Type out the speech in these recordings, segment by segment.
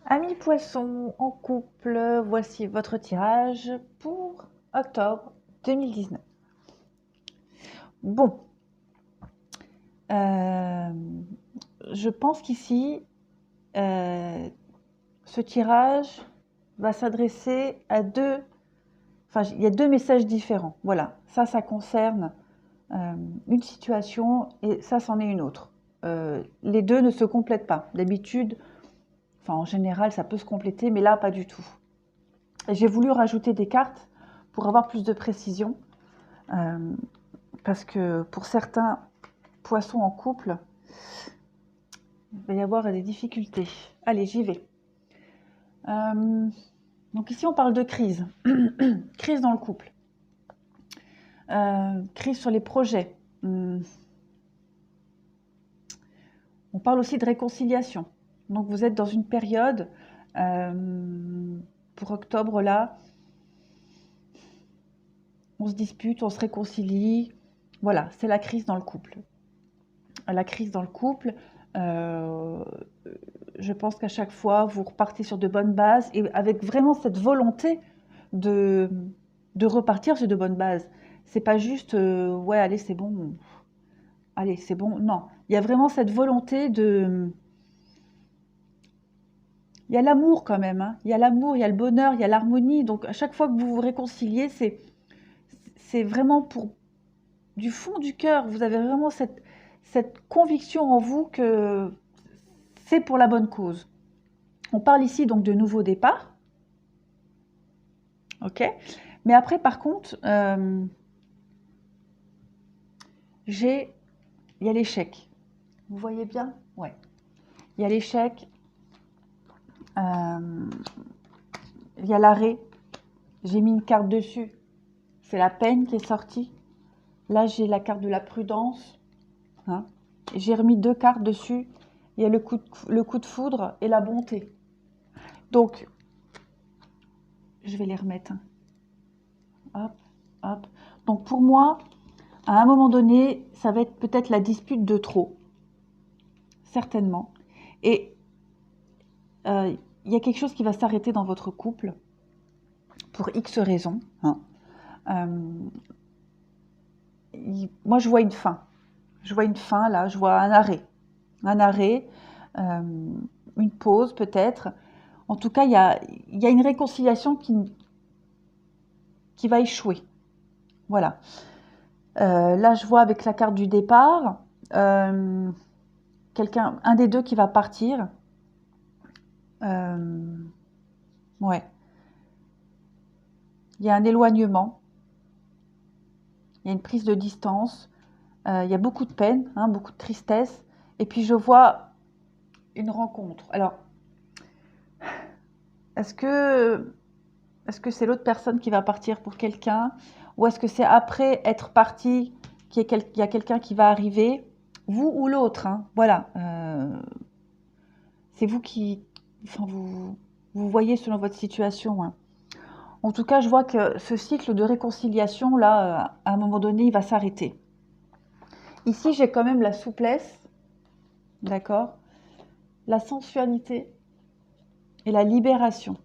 Amis poissons en couple, voici votre tirage pour octobre 2019. Bon, euh, je pense qu'ici, ce tirage va s'adresser à deux, enfin il y a deux messages différents. Voilà, ça concerne une situation et ça c'en est une autre. Les deux ne se complètent pas. D'habitude, enfin en général ça peut se compléter, mais là pas du tout. J'ai voulu rajouter des cartes pour avoir plus de précision, euh, parce que pour certains poissons en couple, il va y avoir des difficultés. Allez, j'y vais. Euh, donc ici, on parle de crise. Crise dans le couple. Crise sur les projets. On parle aussi de réconciliation. Donc vous êtes dans une période, pour octobre là, on se dispute, on se réconcilie. Voilà, c'est la crise dans le couple. La crise dans le couple, euh, je pense qu'à chaque fois, vous repartez sur de bonnes bases et avec vraiment cette volonté de, de repartir sur de bonnes bases. C'est pas juste, ouais, allez, c'est bon. Non, il y a vraiment cette volonté de. Il y a l'amour quand même, hein. Il y a l'amour, il y a le bonheur, il y a l'harmonie. Donc à chaque fois que vous vous réconciliez, c'est vraiment pour du fond du cœur. Vous avez vraiment cette conviction en vous que c'est pour la bonne cause. On parle ici donc de nouveau départ, ok. Mais après, par contre, il y a l'échec. Vous voyez bien? Ouais. Il y a l'échec, euh, il y a l'arrêt. J'ai mis une carte dessus. C'est la peine qui est sortie. Là, j'ai la carte de la prudence, hein. J'ai remis deux cartes dessus. Il y a le coup de foudre et la bonté. Donc, je vais les remettre, hein. Hop, hop. Donc, pour moi, à un moment donné, ça va être peut-être la dispute de trop, certainement. Et il y a quelque chose qui va s'arrêter dans votre couple pour X raisons, hein. Euh, Moi, je vois une fin. Je vois une fin là, je vois un arrêt. Un arrêt, euh, une pause peut-être. En tout cas, il y a une réconciliation qui va échouer. Voilà. Là, je vois avec la carte du départ, euh, un des deux qui va partir. Ouais. Il y a un éloignement, il y a une prise de distance, il y a beaucoup de peine, hein, beaucoup de tristesse. Et puis je vois une rencontre. Alors, est-ce que est-ce que c'est l'autre personne qui va partir pour quelqu'un, ou est-ce que c'est après être parti qu'il y a quelqu'un qui va arriver, vous ou l'autre, hein, voilà. C'est vous qui, enfin vous voyez selon votre situation, hein. En tout cas, je vois que ce cycle de réconciliation là, à un moment donné, il va s'arrêter. Ici, j'ai quand même la souplesse, d'accord, la sensualité et la libération,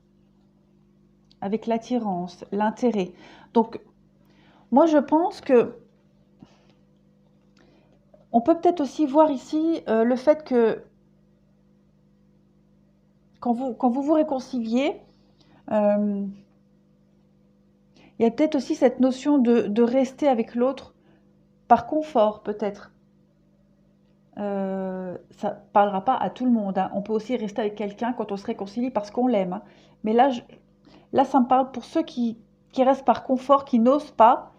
avec l'attirance, l'intérêt. Donc, moi, je pense que on peut peut-être aussi voir ici le fait que quand vous vous réconciliez, euh, il y a peut-être aussi cette notion de rester avec l'autre par confort, peut-être. Ça ne parlera pas à tout le monde, hein. On peut aussi rester avec quelqu'un quand on se réconcilie parce qu'on l'aime, hein. Mais là, ça me parle pour ceux qui restent par confort, qui n'osent pas,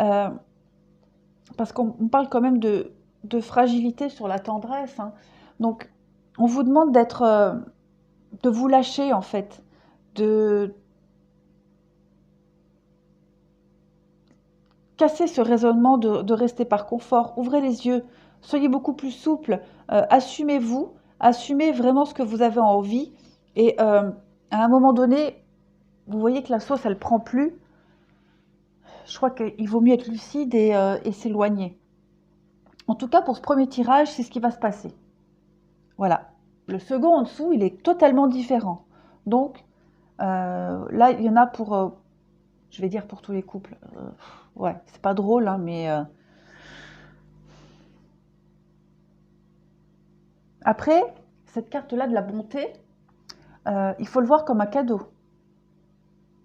euh, parce qu'on parle quand même de fragilité sur la tendresse, hein. Donc, on vous demande de vous lâcher en fait, de casser ce raisonnement de rester par confort. Ouvrez les yeux, soyez beaucoup plus souple, assumez-vous, assumez vraiment ce que vous avez envie. Et à un moment donné, vous voyez que la sauce, elle prend plus. Je crois qu'il vaut mieux être lucide et s'éloigner. En tout cas, pour ce premier tirage, c'est ce qui va se passer. Voilà. le second en dessous, il est totalement différent. Donc, là, il y en a pour, je vais dire pour tous les couples. Ouais, c'est pas drôle, hein, mais après, cette carte-là de la bonté, il faut le voir comme un cadeau.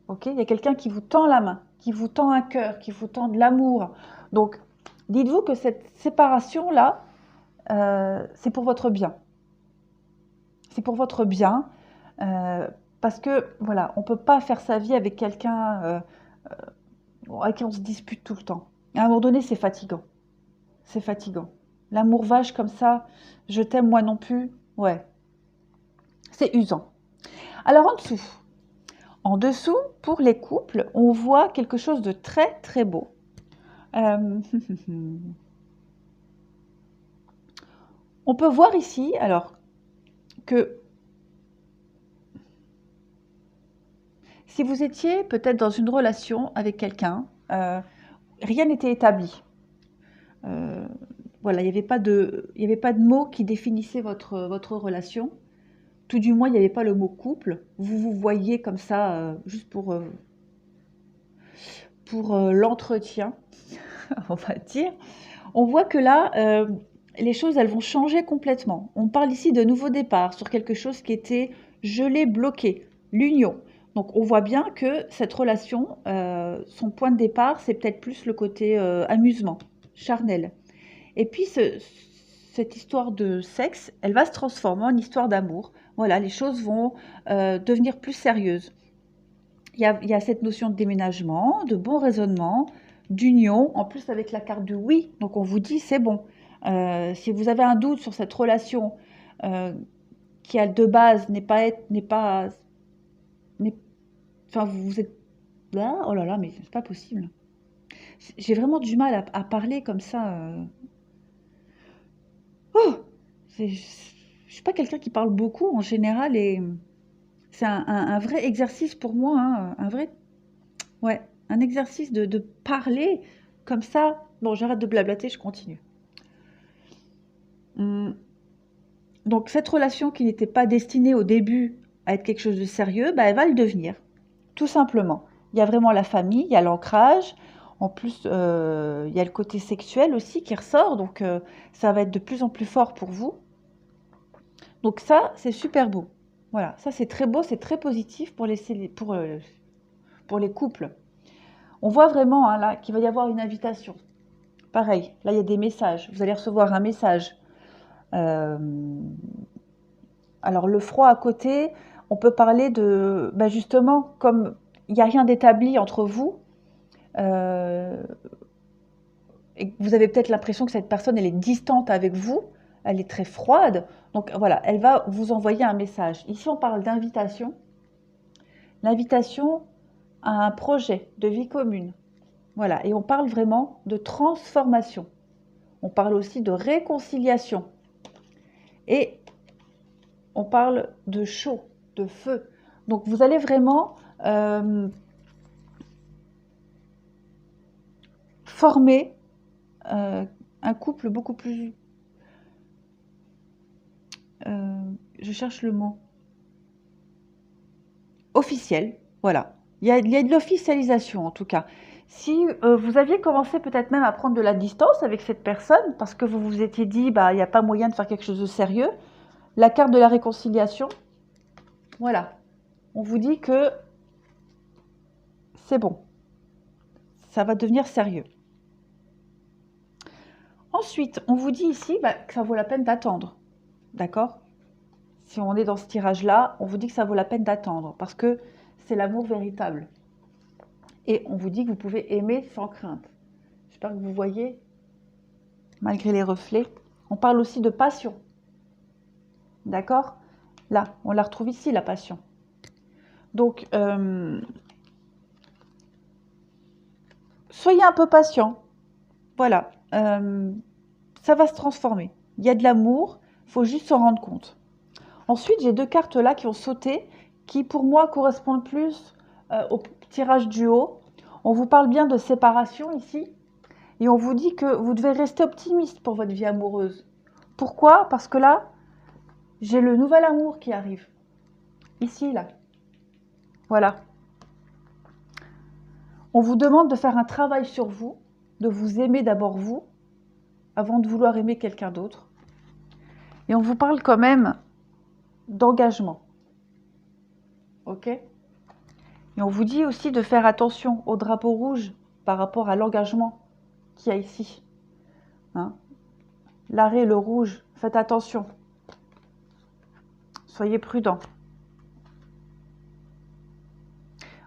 Ok, il y a quelqu'un qui vous tend la main, qui vous tend un cœur, qui vous tend de l'amour. Donc, dites-vous que cette séparation-là, c'est pour votre bien. C'est pour votre bien, parce que, voilà, on ne peut pas faire sa vie avec quelqu'un avec qui on se dispute tout le temps. À un moment donné, c'est fatigant. C'est fatigant. L'amour vache comme ça, je t'aime moi non plus, ouais, c'est usant. Alors en dessous, pour les couples, on voit quelque chose de très très beau. On peut voir ici, alors, que si vous étiez peut-être dans une relation avec quelqu'un, rien n'était établi. Voilà, il n'y avait pas de mots qui définissaient votre relation. Tout du moins, il n'y avait pas le mot couple. Vous vous voyez comme ça, juste pour l'entretien, on va dire. On voit que là, les choses, elles vont changer complètement. On parle ici de nouveau départ sur quelque chose qui était gelé, bloqué, l'union. Donc on voit bien que cette relation, son point de départ, c'est peut-être plus le côté amusement, charnel. Et puis cette histoire de sexe, elle va se transformer en histoire d'amour. Voilà, les choses vont devenir plus sérieuses. Il y a cette notion de déménagement, de bon raisonnement, d'union, en plus avec la carte de oui. Donc on vous dit c'est bon. Si vous avez un doute sur cette relation qui de base enfin vous êtes là, oh là là, mais c'est pas possible. J'ai vraiment du mal à parler comme ça. Oh, je suis pas quelqu'un qui parle beaucoup en général et c'est un vrai exercice pour moi, hein, un vrai, ouais, un exercice de parler comme ça. Bon, j'arrête de blablater, je continue. Donc cette relation qui n'était pas destinée au début à être quelque chose de sérieux, bah, elle va le devenir, tout simplement. Il y a vraiment la famille, il y a l'ancrage, en plus il y a le côté sexuel aussi qui ressort, donc ça va être de plus en plus fort pour vous. Donc ça, c'est super beau. Voilà, ça c'est très beau, c'est très positif pour les couples. On voit vraiment hein, là qu'il va y avoir une invitation. Pareil, là il y a des messages. Vous allez recevoir un message. Alors le froid à côté, on peut parler de, bah, justement, comme il n'y a rien d'établi entre vous, et vous avez peut-être l'impression que cette personne, elle est distante avec vous, elle est très froide. Donc voilà, elle va vous envoyer un message. Ici, on parle d'invitation. L'invitation à un projet de vie commune. Voilà, et on parle vraiment de transformation. On parle aussi de réconciliation. Et on parle de chaud, de feu. Donc vous allez vraiment former un couple beaucoup plus... je cherche le mot. Officiel, voilà. Il y a de l'officialisation en tout cas. Si vous aviez commencé peut-être même à prendre de la distance avec cette personne, parce que vous vous étiez dit, bah, il n'y a pas moyen de faire quelque chose de sérieux, la carte de la réconciliation, voilà. On vous dit que c'est bon. Ça va devenir sérieux. Ensuite, on vous dit ici bah, que ça vaut la peine d'attendre. D'accord? Si on est dans ce tirage-là, on vous dit que ça vaut la peine d'attendre parce que c'est l'amour véritable. Et on vous dit que vous pouvez aimer sans crainte. J'espère que vous voyez, malgré les reflets. On parle aussi de passion. D'accord? Là, on la retrouve ici, la passion. Donc, soyez un peu patient. Voilà. Ça va se transformer. Il y a de l'amour, il faut juste s'en rendre compte. Ensuite, j'ai deux cartes là qui ont sauté, qui pour moi correspondent plus au tirage du haut. On vous parle bien de séparation ici, et on vous dit que vous devez rester optimiste pour votre vie amoureuse. Pourquoi? Parce que là, J'ai le nouvel amour qui arrive. Ici, là. Voilà. On vous demande de faire un travail sur vous, de vous aimer d'abord vous, avant de vouloir aimer quelqu'un d'autre. Et on vous parle quand même d'engagement. Ok? Et on vous dit aussi de faire attention au drapeau rouge par rapport à l'engagement qu'il y a ici. Hein? L'arrêt, le rouge, faites attention. Soyez prudents.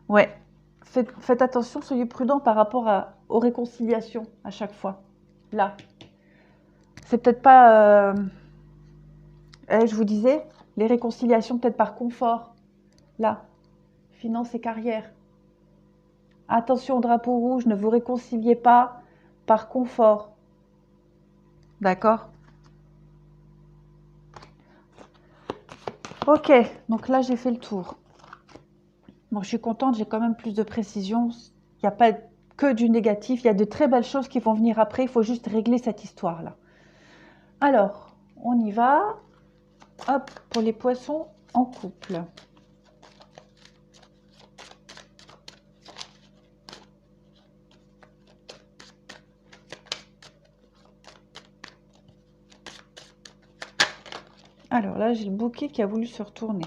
Ouais, faites attention, soyez prudents par rapport aux réconciliations à chaque fois. Là. C'est peut-être pas... je vous disais, les réconciliations peut-être par confort. Là. Finances et carrière. Attention au drapeau rouge, ne vous réconciliez pas par confort. D'accord? Ok, donc là j'ai fait le tour. Bon, je suis contente, j'ai quand même plus de précision. Il n'y a pas que du négatif, il y a de très belles choses qui vont venir après. Il faut juste régler cette histoire-là. Alors, on y va. Hop, pour les poissons en couple. Alors là, j'ai le bouquet qui a voulu se retourner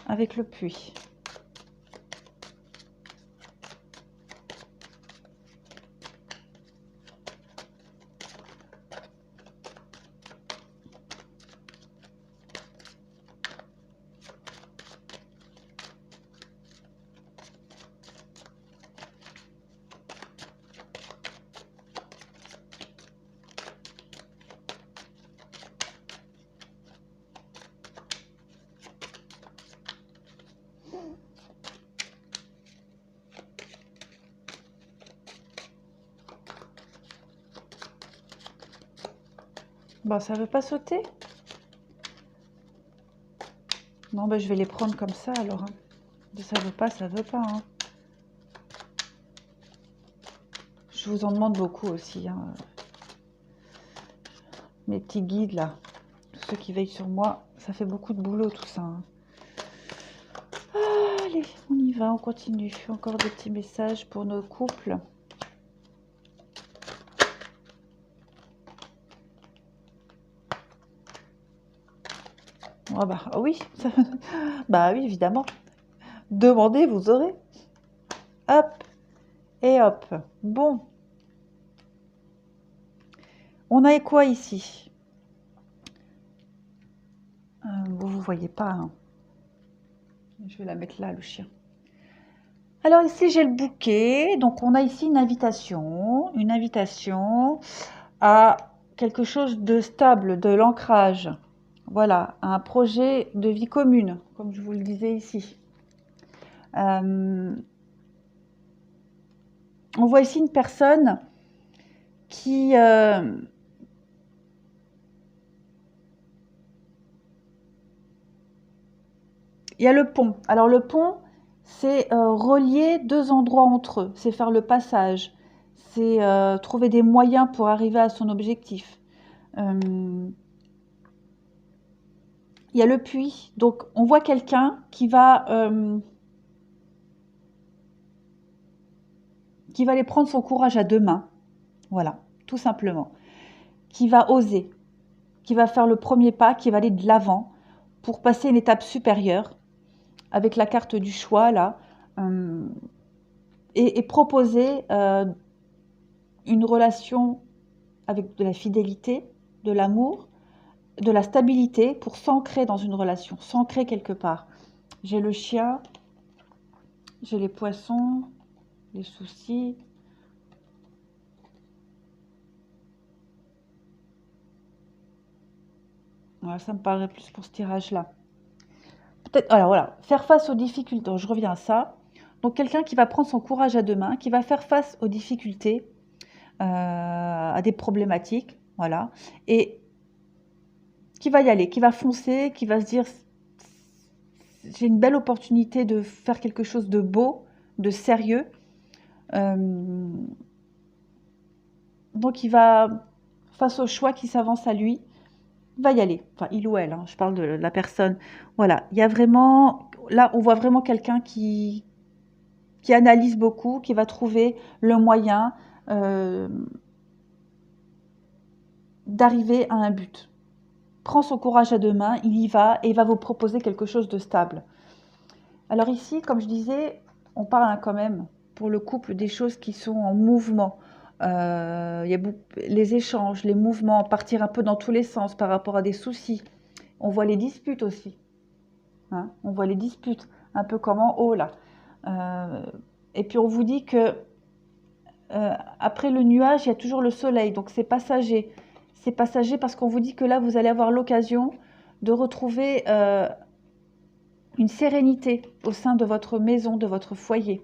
avec le puits. Bon, ça veut pas sauter? Non, ben, je vais les prendre comme ça alors. Hein. Ça veut pas, ça veut pas. Hein. Je vous en demande beaucoup aussi. Hein. Mes petits guides là, tous ceux qui veillent sur moi, ça fait beaucoup de boulot tout ça. Hein. Allez, on y va, on continue. Encore des petits messages pour nos couples. Ah bah oui, bah oui, évidemment. Demandez, vous aurez. Hop, et hop. Bon. On a quoi ici? Vous voyez pas. Hein. Je vais la mettre là, le chien. Alors ici, j'ai le bouquet. Donc, on a ici une invitation à quelque chose de stable, de l'ancrage. Voilà, un projet de vie commune, comme je vous le disais ici. On voit ici une personne qui... il y a le pont. Alors le pont, c'est relier deux endroits entre eux. C'est faire le passage. C'est trouver des moyens pour arriver à son objectif. Il y a le puits. Donc on voit quelqu'un qui va aller prendre son courage à deux mains. Voilà, tout simplement. Qui va oser. Qui va faire le premier pas, qui va aller de l'avant pour passer une étape supérieure avec la carte du choix là et proposer une relation avec de la fidélité, de l'amour, de la stabilité pour s'ancrer dans une relation, s'ancrer quelque part. J'ai le chien, j'ai les poissons, les soucis. Voilà, ça me paraît plus pour ce tirage-là. Peut-être, alors voilà, faire face aux difficultés. Donc, je reviens à ça. Donc quelqu'un qui va prendre son courage à deux mains, qui va faire face aux difficultés, à des problématiques, voilà, et qui va y aller, qui va foncer, qui va se dire j'ai une belle opportunité de faire quelque chose de beau, de sérieux. Donc il va, face au choix qui s'avance à lui, va y aller. Enfin, il ou elle, hein, je parle de la personne. Voilà, il y a vraiment, là, on voit vraiment quelqu'un qui analyse beaucoup, qui va trouver le moyen euh, d'arriver à un but. Prend son courage à deux mains, il y va et va vous proposer quelque chose de stable. Alors ici, comme je disais, on parle hein, quand même pour le couple des choses qui sont en mouvement. Il y a les échanges, les mouvements, partir un peu dans tous les sens par rapport à des soucis. On voit les disputes aussi. Hein, on voit les disputes un peu comme en haut là. Euh, et puis on vous dit que après le nuage, il y a toujours le soleil, donc c'est passager. C'est passager parce qu'on vous dit que là, vous allez avoir l'occasion de retrouver une sérénité au sein de votre maison, de votre foyer.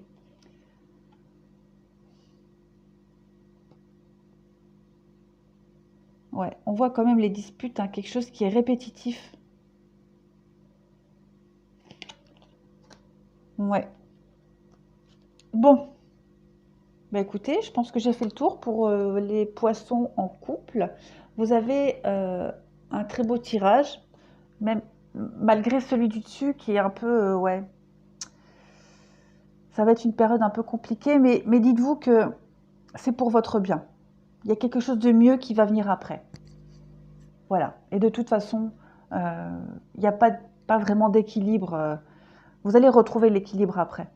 Ouais, on voit quand même les disputes, hein, quelque chose qui est répétitif. Ouais. Bon, bah écoutez, je pense que j'ai fait le tour pour les poissons en couple. Vous avez un très beau tirage, même malgré celui du dessus qui est un peu, ouais, ça va être une période un peu compliquée, mais dites-vous que c'est pour votre bien. Il y a quelque chose de mieux qui va venir après. Voilà. Et de toute façon, il n'y a pas vraiment d'équilibre. Vous allez retrouver l'équilibre après.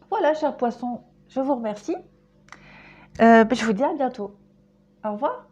Voilà, chers poissons, je vous remercie. Je vous dis à bientôt. Au revoir.